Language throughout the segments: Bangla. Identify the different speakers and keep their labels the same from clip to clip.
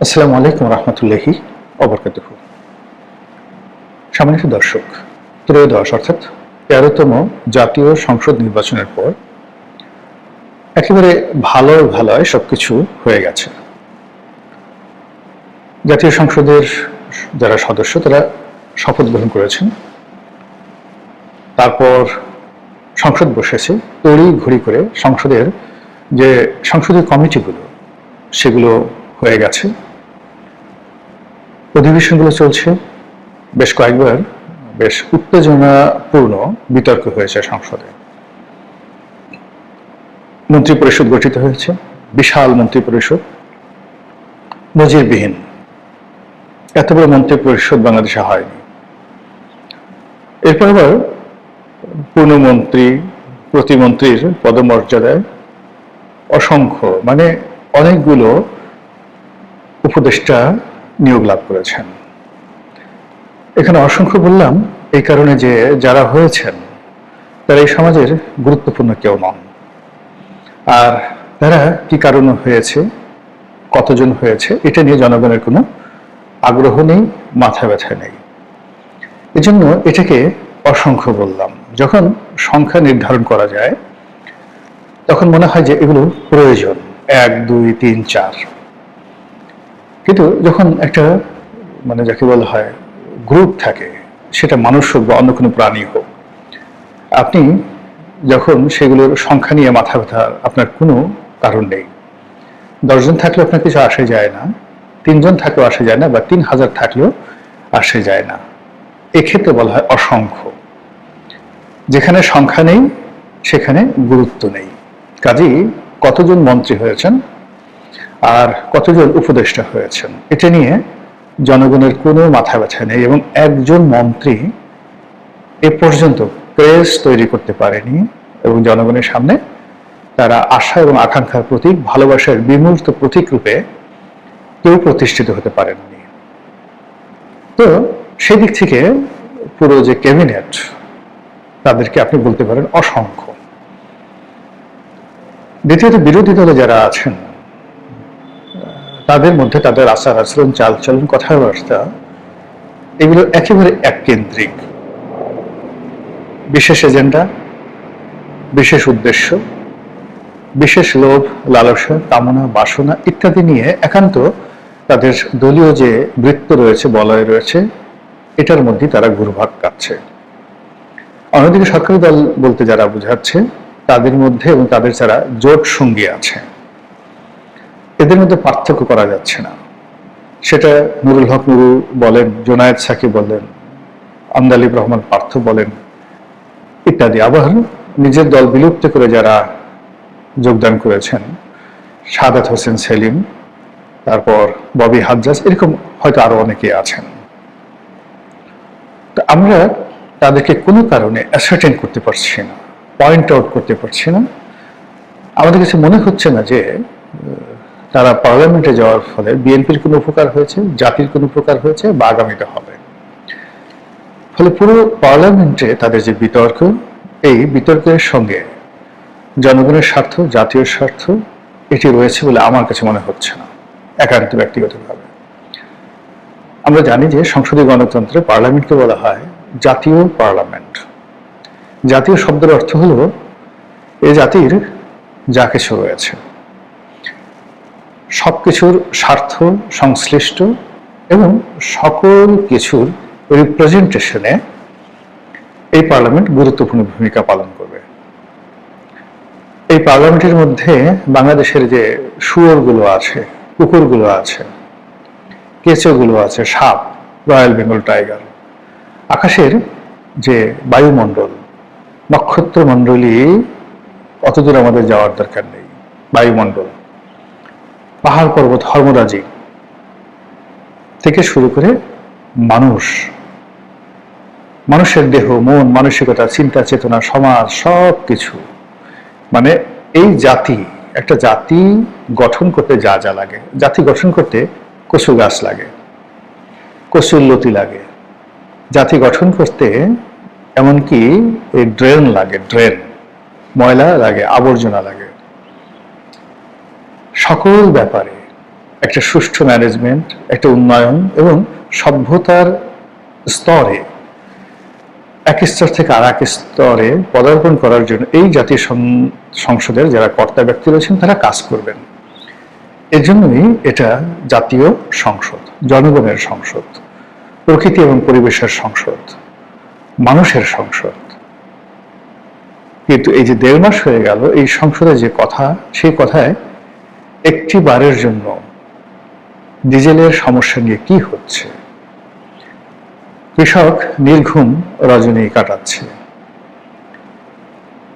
Speaker 1: আসসালামু আলাইকুম রহমতুল্লাহি ওবরকাতুহ। সম্মানিত দর্শক, ত্রয়োদশ অর্থাৎ ১৩তম জাতীয় সংসদ নির্বাচনের পর একেবারে ভালোয় সবকিছু হয়ে গেছে। জাতীয় সংসদের যারা সদস্য তারা শপথ গ্রহণ করেছেন, তারপর সংসদ বসেছে, তড়ি ঘড়ি করে সংসদের যে সংসদীয় কমিটিগুলো সেগুলো হয়ে গেছে, অধিবেশনগুলো চলছে। বেশ কয়েকবার বেশ উত্তেজনাপূর্ণ বিতর্ক হয়েছে সংসদে। মন্ত্রী পরিষদ গঠিত হয়েছে, বিশাল মন্ত্রী পরিষদ, নজিরবিহীন। এত বড় মন্ত্রী পরিষদ বাংলাদেশে হয়নি। এরপর আবার পূর্ণমন্ত্রী, প্রতিমন্ত্রীর পদমর্যাদায় অসংখ্য অনেকগুলো উপদেষ্টা নিয়োগ লাভ করেছেন। এখানে অসংখ্য বললাম এই কারণে যে যারা হয়েছেন তারা এই সমাজের গুরুত্বপূর্ণ কেউ নন। আর তারা কি কারণে হয়েছে, কতজন হয়েছে, এটা নিয়ে জনগণের কোনো আগ্রহ নেই, মাথা ব্যথা নেই। এজন্য এটাকে অসংখ্য বললাম। যখন সংখ্যা নির্ধারণ করা যায় তখন মনে হয় যে এগুলো প্রয়োজন ১, ২, ৩, ৪। কিন্তু যখন একটা যাকে বলা হয় গ্রুপ থাকে, সেটা মানুষ হোক বা অন্য কোনো প্রাণী হোক, আপনি যখন সেগুলোর সংখ্যা নিয়ে মাথা ব্যথার আপনার কোনো কারণ নেই। ১০ জন থাকলেও আপনার কিছু আসে যায় না, ৩ জন থাকলেও আসে যায় না, বা ৩,০০০ থাকলেও আসে যায় না। এক্ষেত্রে বলা হয় অসংখ্য। যেখানে সংখ্যা নেই সেখানে গুরুত্ব নেই। কাজেই কতজন মন্ত্রী হয়েছেন আর কতজন উপদেষ্টা হয়েছেন এটা নিয়ে জনগণের কোনো মাথা ব্যথা নেই। এবং একজন মন্ত্রী এ পর্যন্ত প্রেস তৈরি করতে পারেনি এবং জনগণের সামনে তারা আশা এবং আকাঙ্ক্ষার প্রতীক, ভালোবাসার বিমূর্ত প্রতীক রূপে কেউ প্রতিষ্ঠিত হতে পারেননি। তো সেই দিক থেকে পুরো যে ক্যাবিনেট, তাদেরকে আপনি বলতে পারেন অসংখ্য। দ্বিতীয়ত, বিরোধী দলে যারা আছেন তাদের মধ্যে তাদের আচার আচরণ, চালচলন, কথাবার্তা এগুলো একেবারে এককেন্দ্রিক। বিশেষ এজেন্ডা, বিশেষ উদ্দেশ্য, বিশেষ লোভ, লালসা, কামনা, বাসনা ইত্যাদি নিয়ে একান্ত তাদের দলীয় যে বৃত্ত রয়েছে, বলয় রয়েছে, এটার মধ্যে তারা ঘুরপাক খাচ্ছে। অন্যদিকে সরকারি দল বলতে যারা বোঝাচ্ছে তাদের মধ্যে এবং তাদের যারা জোট সঙ্গী আছে, এদের মধ্যে পার্থক্য করা যাচ্ছে না। সেটা নুরুল হক নুরু বলেন, জোনায়েদ সাকি বলেন, আমদালিব রহমান পার্থ বলেন ইত্যাদি। আবার নিজের দল বিলুপ্ত করে যারা যোগদান করেছেন, সাদাত হোসেন সেলিম, তারপর ববি হাজ্জাজ, এরকম হয়তো আরো অনেকে আছেন। তো আমরা তাদেরকে কোনো কারণে অ্যাসার্টেন করতে পারছি না, পয়েন্ট আউট করতে পারছি না। আমাদের কাছে মনে হচ্ছে না যে তারা পার্লামেন্টে যাওয়ার ফলে বিএনপির কোনো উপকার হয়েছে, জাতির কোনো উপকার হয়েছে বা আগামীতে হবে। ফলে পুরো পার্লামেন্টে তাদের যে বিতর্ক, এই বিতর্কের সঙ্গে জনগণের স্বার্থ, জাতীয় স্বার্থ এটি রয়েছে বলে আমার কাছে মনে হচ্ছে না, একান্ত ব্যক্তিগতভাবে। আমরা জানি যে সংসদীয় গণতন্ত্রে পার্লামেন্টকে বলা হয় জাতীয় পার্লামেন্ট। জাতীয় শব্দের অর্থ হলো এ জাতির যা কিছু রয়েছে সবকিছুর স্বার্থ সংশ্লিষ্ট এবং সকল কিছুর রিপ্রেজেন্টেশনে এই পার্লামেন্ট গুরুত্বপূর্ণ ভূমিকা পালন করবে। এই পার্লামেন্টের মধ্যে বাংলাদেশের যে শুয়োরগুলো আছে, কুকুরগুলো আছে, কেঁচোগুলো আছে, সাপ, রয়্যাল বেঙ্গল টাইগার, আকাশের যে বায়ুমণ্ডল, নক্ষত্রমণ্ডলী অতদূর আমাদের যাওয়ার দরকার নেই। বায়ুমণ্ডল, পাহাড় পর্বত, ধর্মরাজি থেকে শুরু করে মানুষের দেহ, মন, মানসিকতা, চিন্তা, চেতনা, সমাজ, সব কিছু, এই জাতি, একটা জাতি গঠন করতে যা যা লাগে, জাতি গঠন করতে কচু গাছ লাগে, কচুর লতি লাগে, জাতি গঠন করতে এমনকি এই ড্রেন লাগে, ড্রেন, ময়লা লাগে, আবর্জনা লাগে। সকল ব্যাপারে একটা সুষ্ঠু ম্যানেজমেন্ট, একটা উন্নয়ন এবং সভ্যতার স্তরে এক স্তর থেকে আর এক স্তরে পদার্পণ করার জন্য এই জাতীয় সংসদের যারা কর্তা ব্যক্তি রয়েছেন তারা কাজ করবেন। এজন্যই এটা জাতীয় সংসদ, জনগণের সংসদ, প্রকৃতি এবং পরিবেশের সংসদ, মানুষের সংসদ। কিন্তু এই যে 1.5 মাস হয়ে গেল এই সংসদে যে কথা, সেই কথায় একটি বারের জন্য ডিজেলের সমস্যা নিয়ে কি হচ্ছে? কৃষক নির্ঘুম রজনী কাটাচ্ছে।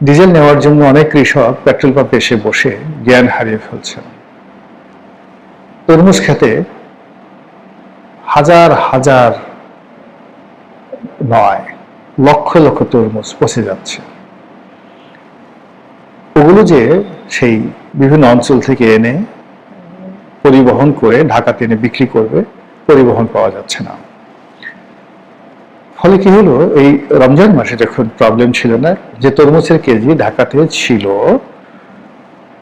Speaker 1: ডিজেল নেওয়ার জন্য অনেক কৃষক পেট্রোল পাম্পে এসে বসে জ্ঞান হারিয়ে ফেলছেন। তরমুজ খেতে হাজার হাজার নয়, লক্ষ লক্ষ তরমুজ পচে যাচ্ছে। ওগুলো যে সেই বিভিন্ন অঞ্চল থেকে এনে পরিবহন করে ঢাকাতে এনে বিক্রি করবে, পরিবহন পাওয়া যাচ্ছে না। ফলে কি হলো, এই রমজান মাসে যখন প্রবলেম ছিল না, যে তরমুজের কেজি ঢাকাতে ছিল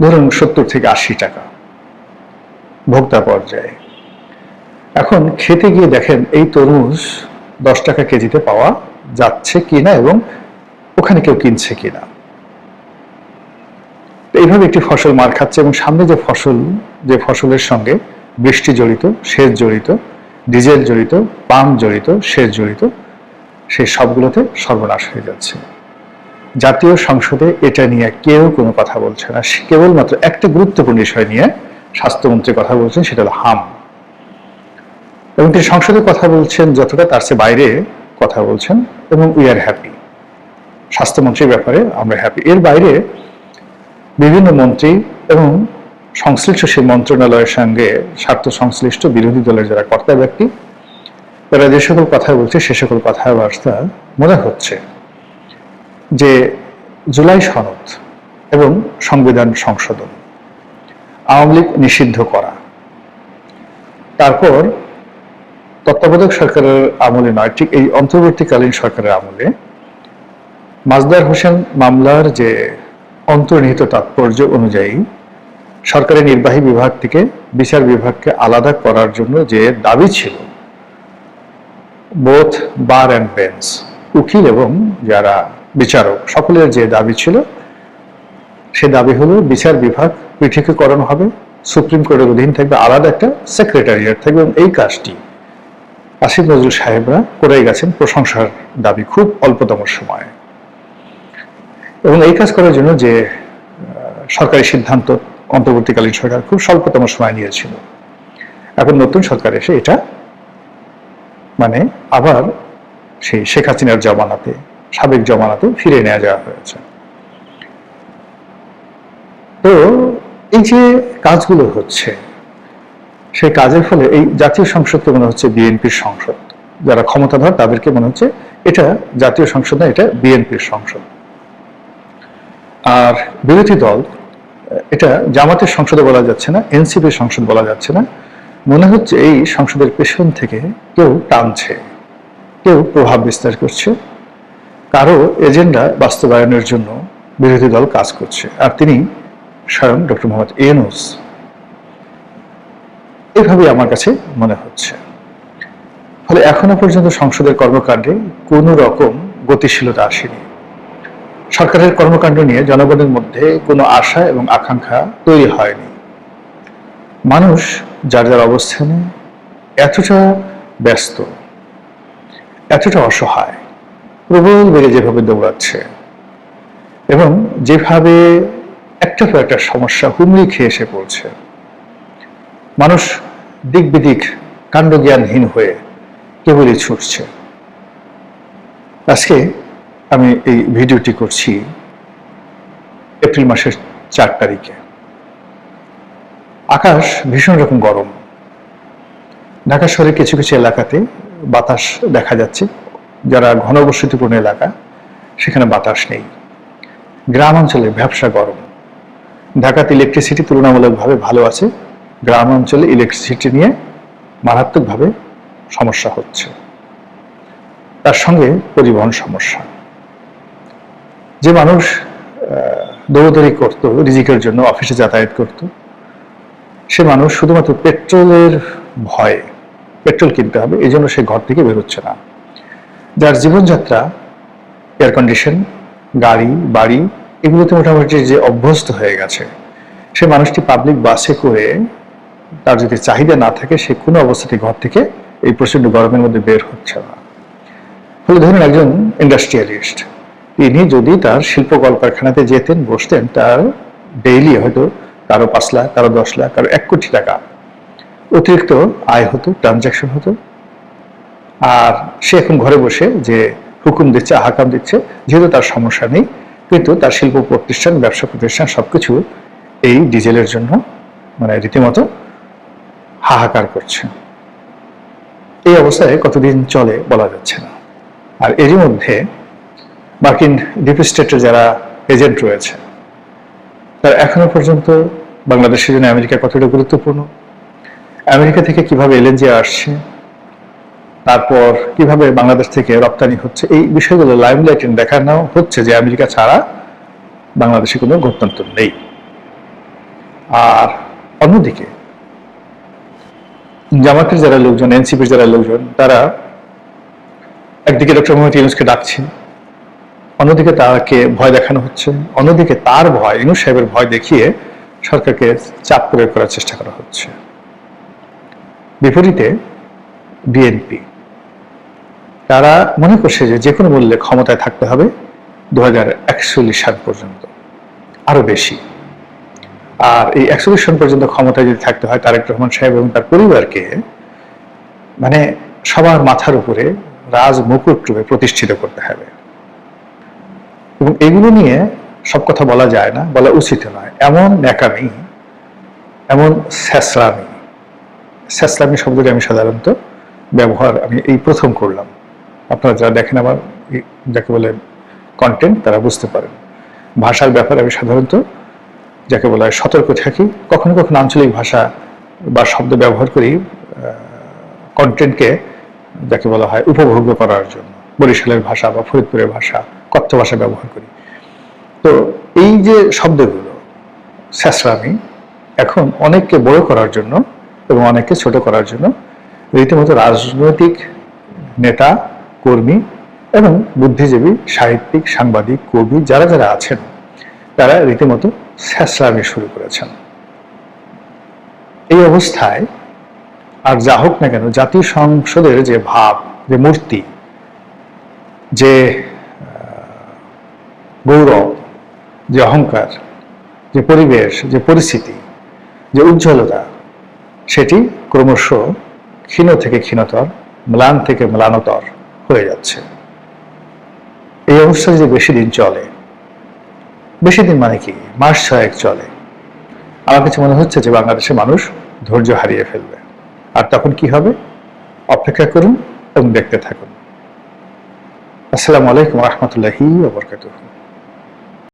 Speaker 1: ধরুন 70 থেকে 80 টাকা ভোক্তা পর্যায়ে, এখন খেতে গিয়ে দেখেন এই তরমুজ 10 টাকা কেজিতে পাওয়া যাচ্ছে কিনা এবং ওখানে কেউ কিনছে কিনা। এইভাবে একটি ফসল মার খাচ্ছে এবং সামনে যে ফসলের সঙ্গে বৃষ্টি জড়িত, সেচ জড়িত, ডিজেল জড়িত, পাম্প জড়িত, সেচ জড়িত, সেই সবগুলোতে সর্বনাশ হয়ে যাচ্ছে। জাতীয় সংসদে এটা নিয়ে কেউ কোনো কথা বলছে না। কেবলমাত্র একটা গুরুত্বপূর্ণ বিষয় নিয়ে স্বাস্থ্যমন্ত্রী কথা বলছেন, সেটা হলো হাম। এবং তিনি সংসদে কথা বলছেন যতটা, তার চেয়ে বাইরে কথা বলছেন এবং উই আর হ্যাপি। স্বাস্থ্যমন্ত্রীর ব্যাপারে আমরা হ্যাপি। এর বাইরে বিভিন্ন মন্ত্রী এবং সংশ্লিষ্ট সেই মন্ত্রণালয়ের সঙ্গে স্বার্থ সংশ্লিষ্ট বিরোধী দলের যারা কর্তা ব্যক্তি, তারা যে সকল কথা বলছে সে সকল কথাবার্তা মনে হচ্ছে যে জুলাই সনদ এবং সংবিধান সংশোধন, আওয়ামী লীগ নিষিদ্ধ করা, তারপর তত্ত্বাবধায়ক সরকারের আমলে নয়, ঠিক এই অন্তর্বর্তীকালীন সরকারের আমলে মাজদার হোসেন মামলার যে অন্তর্নিহিত তাৎপর্য অনুযায়ী সরকারি নির্বাহী বিভাগ থেকে বিচার বিভাগকে আলাদা করার জন্য যে দাবি ছিল, বোথ বার অ্যান্ড বেঞ্চ, উকিল এবং যারা বিচারক সকলের যে দাবি ছিল, সে দাবি হলো বিচার বিভাগ পৃথকীকরণ হবে, সুপ্রিম কোর্টের অধীন থাকবে, আলাদা একটা সেক্রেটারিয়েট থাকবে। এবং এই কাজটি আসিফ নজরুল সাহেবরা করে গেছেন প্রশংসার দাবি খুব অল্পতম সময়ে। এবং এই কাজ করার জন্য যে সরকারি সিদ্ধান্ত অন্তর্বর্তীকালীন সরকার খুব স্বল্পতম সময় নিয়েছিল, এখন নতুন সরকার এসে এটা মানে আবার সেই শেখ হাসিনার জমানাতে, সাবেক জমানাতে ফিরে নেওয়া যাওয়া হয়েছে। তো এই যে কাজগুলো হচ্ছে, সেই কাজের ফলে এই জাতীয় সংসদকে মনে হচ্ছে বিএনপির সংসদ। যারা ক্ষমতাধর তাদেরকে মনে হচ্ছে এটা জাতীয় সংসদ না, এটা বিএনপির সংসদ। আর বিরোধী দল, এটা জামাতের সংসদে বলা যাচ্ছে না, এনসিপির সংসদ বলা যাচ্ছে না, মনে হচ্ছে এই সংসদের পেছন থেকে কেউ টানছে, কেউ প্রভাব বিস্তার করছে, কারো এজেন্ডা বাস্তবায়নের জন্য বিরোধী দল কাজ করছে। আর তিনি স্বয়ং ডক্টর মোহাম্মদ ইউনূস। এভাবেই আমার কাছে মনে হচ্ছে। ফলে এখনো পর্যন্ত সংসদের কর্মকাণ্ডে কোনো রকম গতিশীলতা আসেনি। সরকারের কর্মকাণ্ড নিয়ে জনগণের মধ্যে কোনো আশা এবং আকাঙ্ক্ষা তৈরি হয়নি। মানুষ যার যার অবস্থানে এতটা ব্যস্ত, এতটা অসহায়, প্রবল বেগে যেভাবে দৌড়াচ্ছে এবং যেভাবে একটার পর একটা সমস্যা হুমড়ি খেয়ে এসে পড়ছে, মানুষ দিক বিদিক কাণ্ডজ্ঞানহীন হয়ে কেবলই ছুটছে। আজকে আমি এই ভিডিওটি করছি এপ্রিল মাসের 4 তারিখে। আকাশ ভীষণ রকম গরম। ঢাকা শহরের কিছু কিছু এলাকাতে বাতাস দেখা যাচ্ছে, যারা ঘনবসতিপূর্ণ এলাকা সেখানে বাতাস নেই। গ্রাম অঞ্চলে ভ্যাপসা গরম। ঢাকাতে ইলেকট্রিসিটি তুলনামূলকভাবে ভালো আছে, গ্রাম অঞ্চলে ইলেকট্রিসিটি নিয়ে মারাত্মকভাবে সমস্যা হচ্ছে। তার সঙ্গে পরিবহন সমস্যা। যে মানুষ দৌড়দৌড়ি করতো রিজিকের জন্য, অফিসে যাতায়াত করত, সে মানুষ শুধুমাত্র পেট্রোলের ভয়ে, পেট্রোল কিনতে হবে এই জন্য সে ঘর থেকে বেরোচ্ছে না। যার জীবনযাত্রা এয়ার কন্ডিশন, গাড়ি, বাড়ি এগুলোতে মোটামুটি যে অভ্যস্ত হয়ে গেছে, সে মানুষটি পাবলিক বাসে করে তার যদি চাহিদা না থাকে সে কোনো অবস্থাতে ঘর থেকে এই প্রচন্ড গরমের মধ্যে বের হচ্ছে না। ফলে ধরুন একজন ইন্ডাস্ট্রিয়ালিস্ট, তিনি যদি তার শিল্প কলকারখানাতে যেতেন, বসতেন, তার ডেইলি হয়তো কারো 5 লাখ, কারো 10 লাখ, কারো 1 কোটি টাকা অতিরিক্ত আয় হতো, ট্রানজাকশন হতো। আর সে এখন ঘরে বসে যে হুকুম দিচ্ছে, হাকাম দিচ্ছে, যেহেতু তার সমস্যা নেই, কিন্তু তার শিল্প প্রতিষ্ঠান, ব্যবসা প্রতিষ্ঠান সবকিছু এই ডিজেলের জন্য মানে রীতিমতো হাহাকার করছে। এই অবস্থায় কতদিন চলে বলা যাচ্ছে না। আর এরই মধ্যে মার্কিন ডিপ স্টেটের যারা এজেন্ট রয়েছে, তারা এখনো পর্যন্ত বাংলাদেশের জন্য আমেরিকা কতটা গুরুত্বপূর্ণ, আমেরিকা থেকে কিভাবে এলএনজি আসছে, তারপর কিভাবে বাংলাদেশ থেকে রপ্তানি হচ্ছে, এই বিষয়গুলো লাইমলাইটে দেখানো হচ্ছে যে আমেরিকা ছাড়া বাংলাদেশে কোনো গত্যন্তর নেই। আর অন্যদিকে জামাতের যারা লোকজন, এনসিপির যারা লোকজন, তারা একদিকে ডক্টর মোহাম্মদ ইউনূসকে ডাকছে, অন্যদিকে তাকে ভয় দেখানো হচ্ছে, অন্যদিকে তার ভয়, ইউনূস সাহেবের ভয় দেখিয়ে সরকারকে চাপ প্রয়োগ করার চেষ্টা করা হচ্ছে। বিপরীতে বিএনপি, তারা মনে করছে যে যে কোনো মূল্যে ক্ষমতায় থাকতে হবে 2041 সাল পর্যন্ত, আরো বেশি। আর এই 41 সাল পর্যন্ত ক্ষমতায় যদি থাকতে হয়, তারেক রহমান সাহেব এবং তার পরিবারকে মানে সবার মাথার উপরে রাজ মুকুট রূপে প্রতিষ্ঠিত করতে হবে। এবং এগুলো নিয়ে সব কথা বলা যায় না, বলা উচিত নয়। এমন ন্যাকামি, এমন স্যাসলামি শব্দটি আমি সাধারণত ব্যবহার আমি এই প্রথম করলাম। আপনারা যারা দেখেন আমার যাকে বলে কন্টেন্ট, তারা বুঝতে পারেন। ভাষার ব্যাপারে আমি সাধারণত যাকে বলা হয় সতর্ক থাকি। কখনো কখনো আঞ্চলিক ভাষা বা শব্দ ব্যবহার করি কন্টেন্টকে যাকে বলা হয় উপভোগ্য করার জন্য। বরিশালের ভাষা বা ফরিদপুরের ভাষা, কথ্য ভাষা ব্যবহার করি। তো এই যে শব্দগুলো স্যাসরামি এখন অনেককে বড় করার জন্য এবং অনেককে ছোট করার জন্য রীতিমতো রাজনৈতিক নেতা, কর্মী এবং বুদ্ধিজীবী, সাহিত্যিক, সাংবাদিক, কবি যারা যারা আছেন, তারা রীতিমতো স্যাসরামি শুরু করেছেন। এই অবস্থায় আর যা হোক না কেন, জাতীয় সংসদের যে ভাব, যে মূর্তি, যে গৌরব, যে অহংকার, যে পরিবেশ, যে পরিস্থিতি, যে উজ্জ্বলতা, সেটি ক্রমশ ক্ষীণ থেকে ক্ষীণতর, ম্লান থেকে ম্লানতর হয়ে যাচ্ছে। এই অবস্থা যদি বেশি দিন চলে, বেশি দিন মানে কি, মাস 6 চলে, আমার কাছে মনে হচ্ছে যে বাংলাদেশের মানুষ ধৈর্য হারিয়ে ফেলবে। আর তখন কি হবে, অপেক্ষা করুন এবং দেখতে থাকুন। আসসালামু আলাইকুম ওয়া রাহমাতুল্লাহি ওয়া বারাকাতুহু।